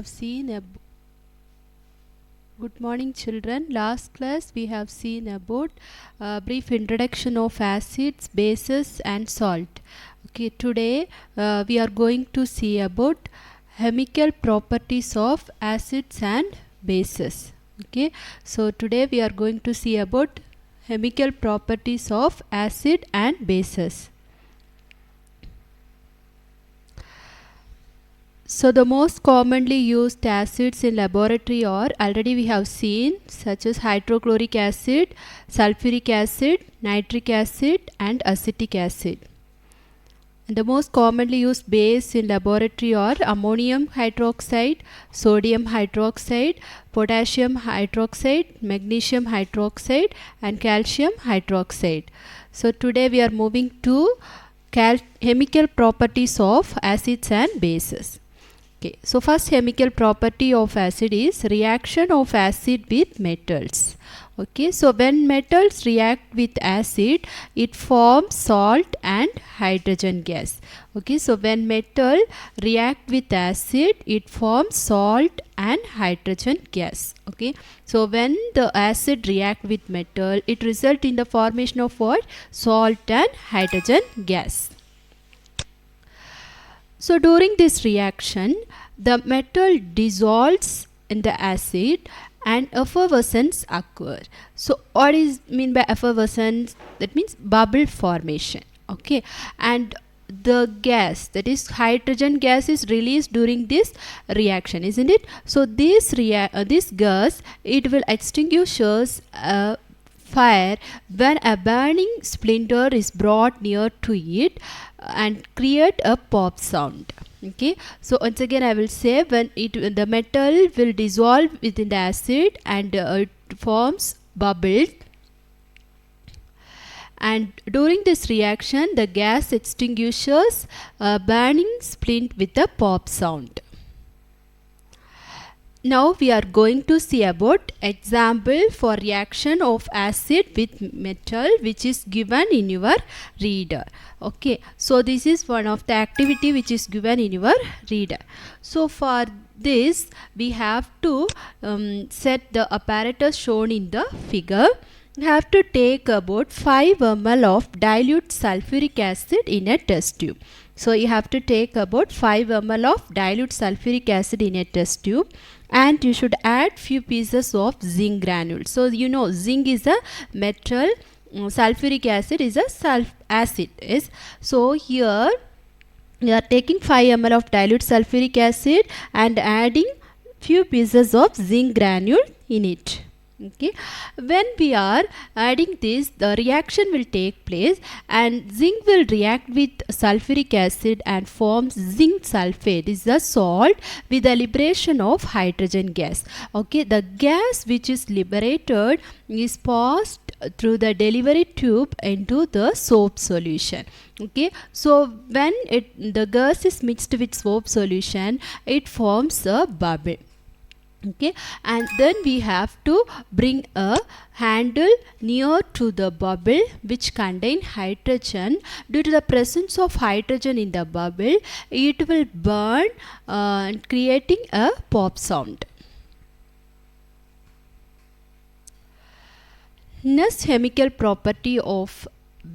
have seen a good morning children. Last class we have seen about brief introduction of acids, bases and salt. Okay, today we are going to see about chemical properties of acids and bases. Okay, so today we are going to see about chemical properties of acid and bases. So the most commonly used acids in laboratory are, already we have seen, such as hydrochloric acid, sulfuric acid, nitric acid and acetic acid. And the most commonly used base in laboratory are ammonium hydroxide, sodium hydroxide, potassium hydroxide, magnesium hydroxide and calcium hydroxide. So today we are moving to chemical properties of acids and bases. Okay, so first chemical property of acid is reaction of acid with metals. Okay, so when metals react with acid, it forms salt and hydrogen gas. Okay, so when metal react with acid, it forms salt and hydrogen gas. Okay, so when the acid react with metal, it result in the formation of what? Salt and hydrogen gas. So during this reaction, the metal dissolves in the acid and effervescence occur. So what is mean by effervescence? That means bubble formation. Okay, and the gas, that is hydrogen gas, is released during this reaction, isn't it? So this gas, it will extinguish fire when a burning splinter is brought near to it and create a pop sound. Okay, so once again I will say, when the metal will dissolve within the acid and it forms bubbles, and during this reaction the gas extinguishes a burning splint with a pop sound. Now we are going to see about example for reaction of acid with metal, which is given in your reader. Okay, so this is one of the activity which is given in your reader. So for this we have to set the apparatus shown in the figure. You have to take about 5 ml of dilute sulfuric acid in a test tube. So you have to take about 5 ml of dilute sulfuric acid in a test tube, and you should add few pieces of zinc granule. So you know zinc is a metal, sulfuric acid is a acid. Yes. So here we are taking 5 ml of dilute sulfuric acid and adding few pieces of zinc granule in it. Okay, when we are adding this, the reaction will take place and zinc will react with sulfuric acid and forms zinc sulfate. This is a salt with the liberation of hydrogen gas. Okay, the gas which is liberated is passed through the delivery tube into the soap solution. Okay, so when the gas is mixed with soap solution, it forms a bubble. Okay, and then we have to bring a handle near to the bubble which contain hydrogen. Due to the presence of hydrogen in the bubble, it will burn creating a pop sound. Next chemical property of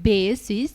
base is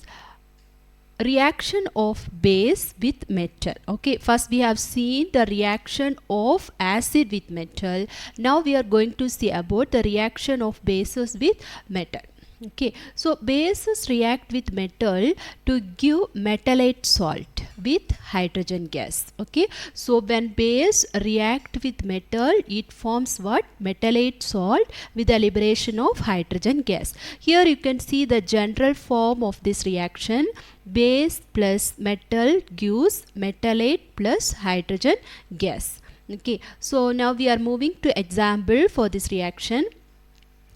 reaction of base with metal. Okay, first we have seen the reaction of acid with metal. Now we are going to see about the reaction of bases with metal. Okay, so bases react with metal to give metallate salt with hydrogen gas. Okay, so when base react with metal, it forms what? Metallate salt with the liberation of hydrogen gas. Here you can see the general form of this reaction. Base plus metal gives metallate plus hydrogen gas. Okay, so now we are moving to example for this reaction.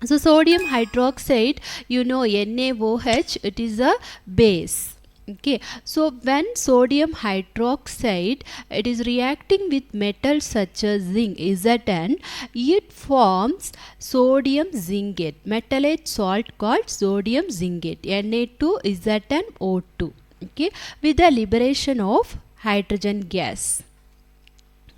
So sodium hydroxide, you know NaOH, it is a base. Okay, so when sodium hydroxide, it is reacting with metals such as zinc, Zn, it forms sodium zincate, metallate salt called sodium zincate, Na2Zn O2. Okay, with the liberation of hydrogen gas.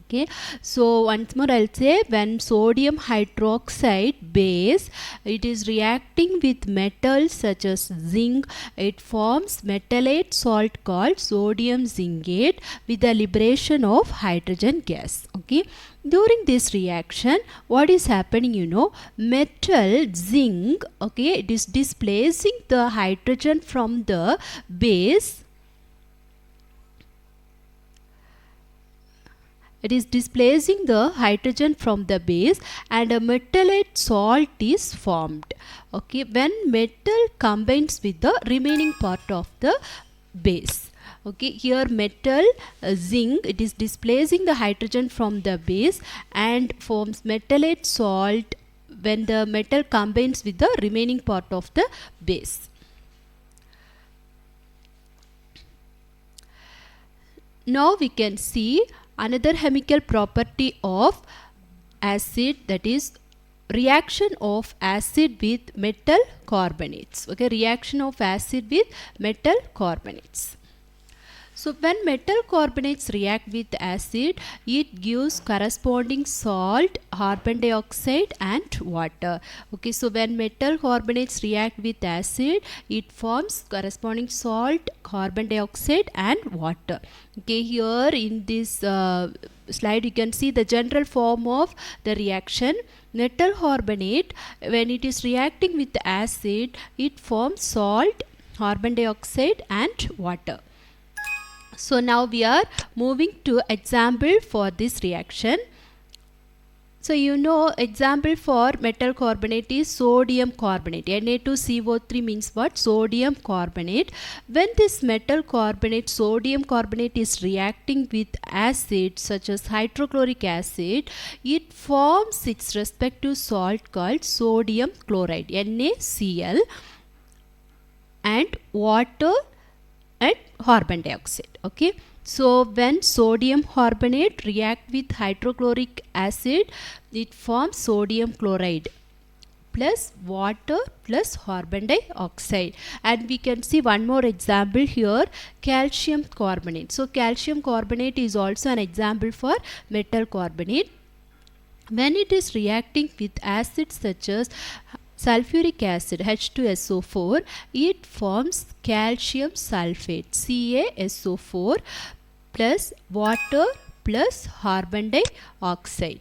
Okay, so once more I'll say, when sodium hydroxide base, it is reacting with metals such as zinc, it forms metallate salt called sodium zincate with the liberation of hydrogen gas. Okay, during this reaction, what is happening, metal zinc, okay, it is displacing the hydrogen from the base. It is displacing the hydrogen from the base and a metallate salt is formed. Okay, when metal combines with the remaining part of the base. Okay, here metal zinc, it is displacing the hydrogen from the base and forms metallate salt when the metal combines with the remaining part of the base. Now we can see another chemical property of acid, that is reaction of acid with metal carbonates. Okay, reaction of acid with metal carbonates. So when metal carbonates react with acid, it gives corresponding salt, carbon dioxide and water. Okay, so when metal carbonates react with acid, it forms corresponding salt, carbon dioxide and water. Okay, here in this slide you can see the general form of the reaction. Metal carbonate, when it is reacting with acid, it forms salt, carbon dioxide and water. So now we are moving to example for this reaction. So example for metal carbonate is sodium carbonate. Na2CO3 means what? Sodium carbonate. When this metal carbonate, sodium carbonate, is reacting with acid such as hydrochloric acid, it forms its respective salt called sodium chloride, NaCl, and water and carbon dioxide. Okay, so when sodium carbonate react with hydrochloric acid, it forms sodium chloride plus water plus carbon dioxide. And we can see one more example here, calcium carbonate. So calcium carbonate is also an example for metal carbonate. When it is reacting with acids such as sulfuric acid, H2SO4, it forms calcium sulfate, CaSO4, plus water plus carbon dioxide.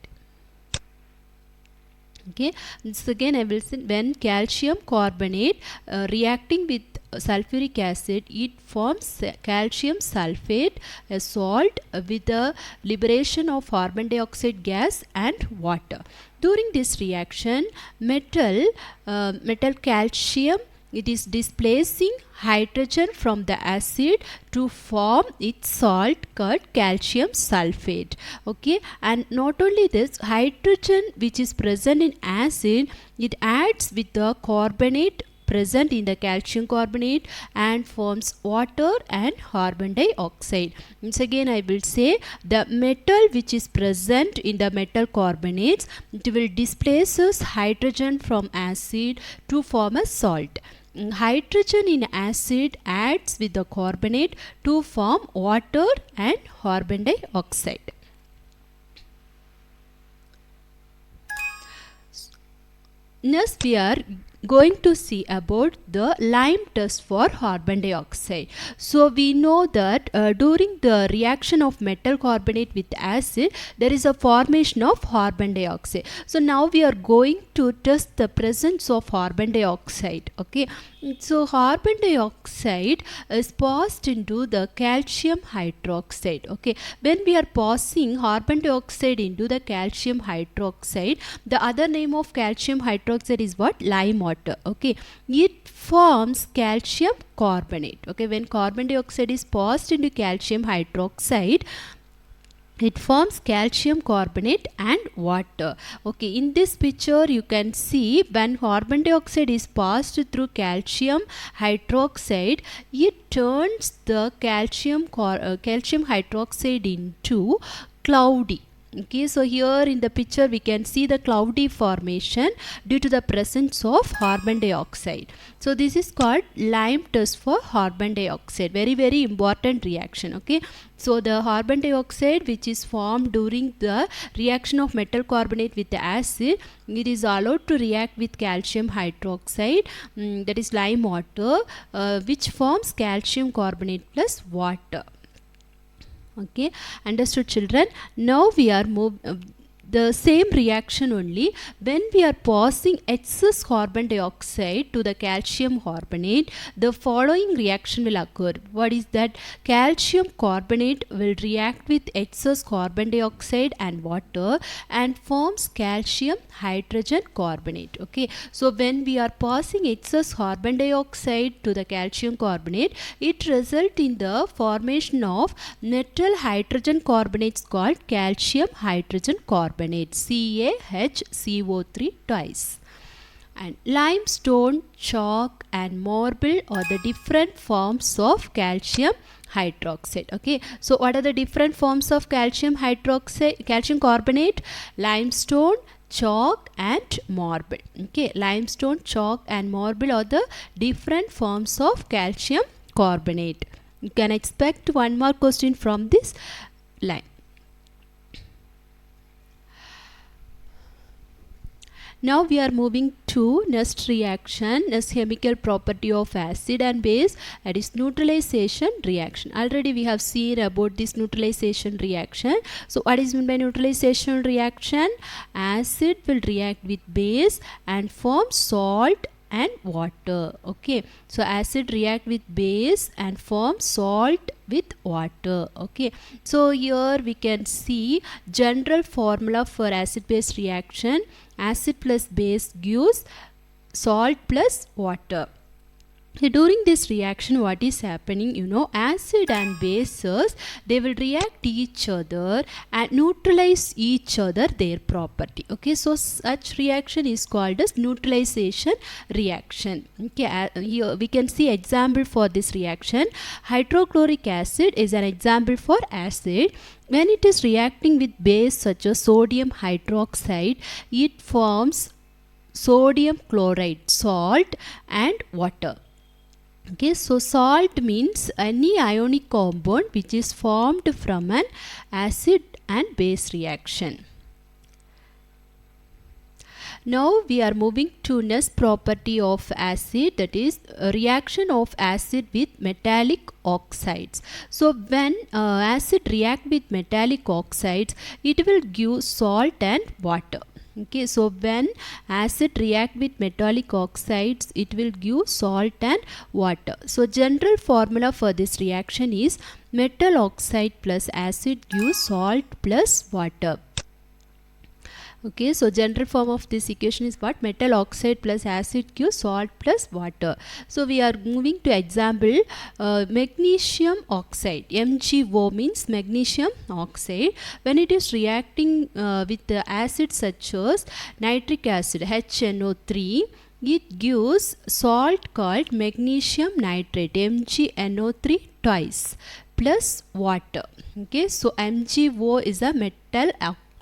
Okay, this again I will say, when calcium carbonate reacting with sulfuric acid, it forms calcium sulfate, a salt with the liberation of carbon dioxide gas and water. During this reaction, metal calcium, it is displacing hydrogen from the acid to form its salt called calcium sulfate. Okay, and not only this, hydrogen which is present in acid, it adds with the carbonate present in the calcium carbonate and forms water and carbon dioxide. Once again I will say, the metal which is present in the metal carbonates, it will displaces hydrogen from acid to form a salt. Hydrogen in acid adds with the carbonate to form water and carbon dioxide. Next we are going to see about the Lime test for carbon dioxide. So we know that during the reaction of metal carbonate with acid, there is a formation of carbon dioxide. So now we are going to test the presence of carbon dioxide. Okay, so carbon dioxide is passed into the calcium hydroxide. Okay, when we are passing carbon dioxide into the calcium hydroxide, the other name of calcium hydroxide is what? Lime water. Okay, it forms calcium carbonate. Okay, when carbon dioxide is passed into calcium hydroxide, it forms calcium carbonate and water. Okay, in this picture you can see when carbon dioxide is passed through calcium hydroxide, it turns the calcium hydroxide into cloudy. Okay, so here in the picture we can see the cloudy formation due to the presence of carbon dioxide. So this is called Lime test for carbon dioxide. Very important reaction. Okay, so the carbon dioxide which is formed during the reaction of metal carbonate with the acid, it is allowed to react with calcium hydroxide, that is lime water, which forms calcium carbonate plus water. Okay, understood children? Now we are the same reaction only when we are passing excess carbon dioxide to the calcium carbonate, the following reaction will occur. What is that? Calcium carbonate will react with excess carbon dioxide and water and forms calcium hydrogen carbonate. Okay, so when we are passing excess carbon dioxide to the calcium carbonate, it results in the formation of metal hydrogen carbonates called calcium hydrogen carbonate, CaHCO3 twice. And limestone, chalk and marble are the different forms of calcium hydroxide. Okay, so what are the different forms of calcium hydroxide, calcium carbonate? Limestone, chalk and marble. Okay, limestone, chalk and marble are the different forms of calcium carbonate. You can expect one more question from this line. Now we are moving to next reaction, next chemical property of acid and base, that is neutralization reaction. Already we have seen about this neutralization reaction. So what is meant by neutralization reaction? Acid will react with base and form salt and water. Okay, so acid react with base and form salt with water. Okay, so here we can see general formula for acid base reaction. Acid plus base gives salt plus water. During this reaction, what is happening? Acid and bases, they will react each other and neutralize each other their property. Okay, so such reaction is called as neutralization reaction. Okay, here we can see example for this reaction. Hydrochloric acid is an example for acid. When it is reacting with base such as sodium hydroxide, it forms sodium chloride, salt and water. Okay, so salt means any ionic compound which is formed from an acid and base reaction. Now we are moving to next property of acid, that is reaction of acid with metallic oxides. So when acid react with metallic oxides, it will give salt and water. Okay, so when acid react with metallic oxides, it will give salt and water. So general formula for this reaction is metal oxide plus acid gives salt plus water. Okay, so general form of this equation is what? Metal oxide plus acid gives salt plus water. So we are moving to example, magnesium oxide, MgO means magnesium oxide. When it is reacting with the acid such as nitric acid, HNO3, it gives salt called magnesium nitrate, MgNO3 twice, plus water. Okay, so MgO is a metal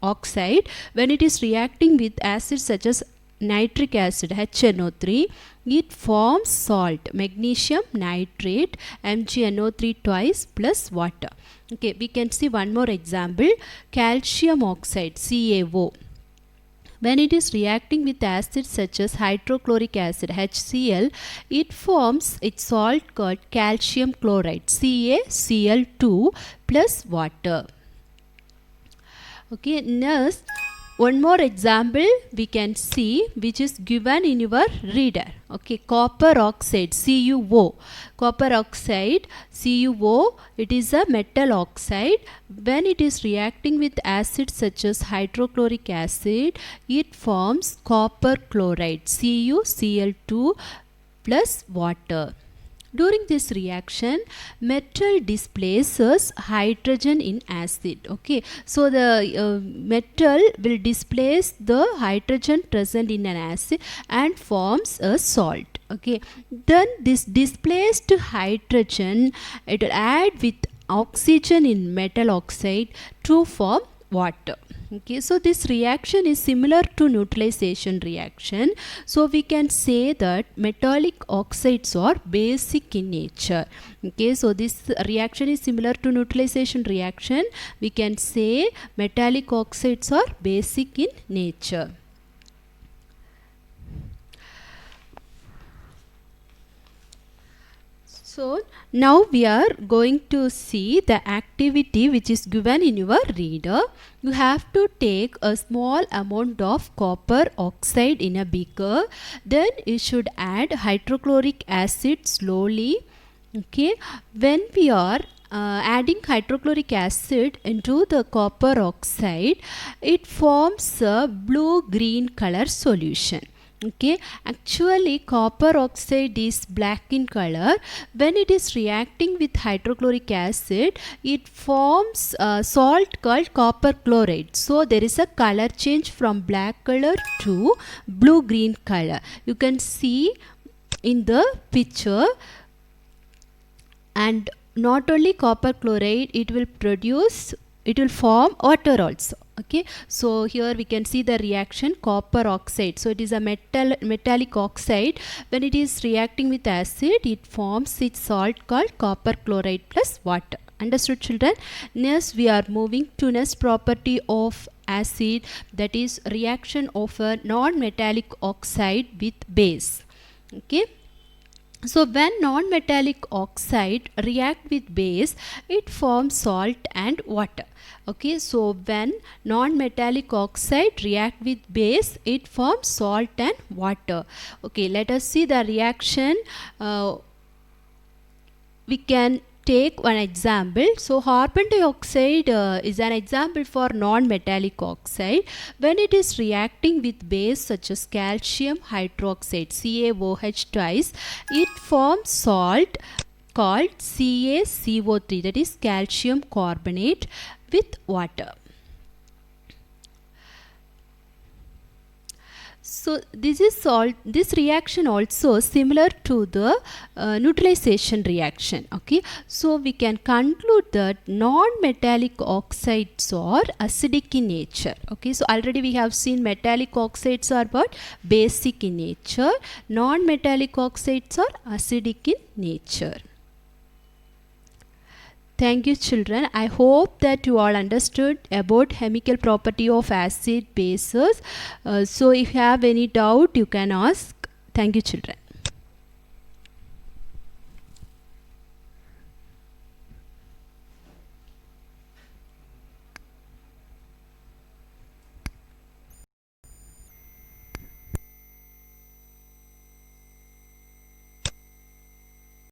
oxide. When it is reacting with acid such as nitric acid, HNO3, it forms salt, magnesium nitrate, MgNO3 twice plus water. Okay, we can see one more example, calcium oxide, CaO. When it is reacting with acid such as hydrochloric acid, HCl, it forms its salt called calcium chloride, CaCl2 plus water. Okay, next one more example we can see, which is given in your reader. Okay, copper oxide, CuO. Copper oxide, CuO, it is a metal oxide. When it is reacting with acid such as hydrochloric acid, it forms copper chloride, CuCl2 plus water. During this reaction, metal displaces hydrogen in acid. Okay, so the metal will displace the hydrogen present in an acid and forms a salt. Okay, then this displaced hydrogen, it will add with oxygen in metal oxide to form water. Okay, so this reaction is similar to neutralization reaction. So we can say that metallic oxides are basic in nature. Okay, so this reaction is similar to neutralization reaction. We can say metallic oxides are basic in nature. So now we are going to see the activity which is given in your reader. You have to take a small amount of copper oxide in a beaker. Then you should add hydrochloric acid slowly. Okay, when we are adding hydrochloric acid into the copper oxide, it forms a blue-green color solution. Okay, actually copper oxide is black in color. When it is reacting with hydrochloric acid, it forms a salt called copper chloride. So there is a color change from black color to blue green color. You can see in the picture. And not only copper chloride, it will form water also. Okay, so here we can see the reaction copper oxide. So it is a metallic oxide. When it is reacting with acid, it forms its salt called copper chloride plus water. Understood, children? Next we are moving to next property of acid, that is reaction of a non-metallic oxide with base. Okay, so when non-metallic oxide react with base, it forms salt and water. Okay, so when non-metallic oxide react with base, it forms salt and water. Okay, let us see the reaction. We can take one example. So carbon dioxide is an example for non-metallic oxide. When it is reacting with base such as calcium hydroxide, CaOH twice, it forms salt called CaCO3, that is calcium carbonate, with water. So this reaction also similar to the neutralization reaction. Okay, so we can conclude that non-metallic oxides are acidic in nature. Okay, so already we have seen metallic oxides are but basic in nature. Non-metallic oxides are acidic in nature. Thank you, children. I hope that you all understood about chemical property of acid bases. So if you have any doubt, you can ask. Thank you, children.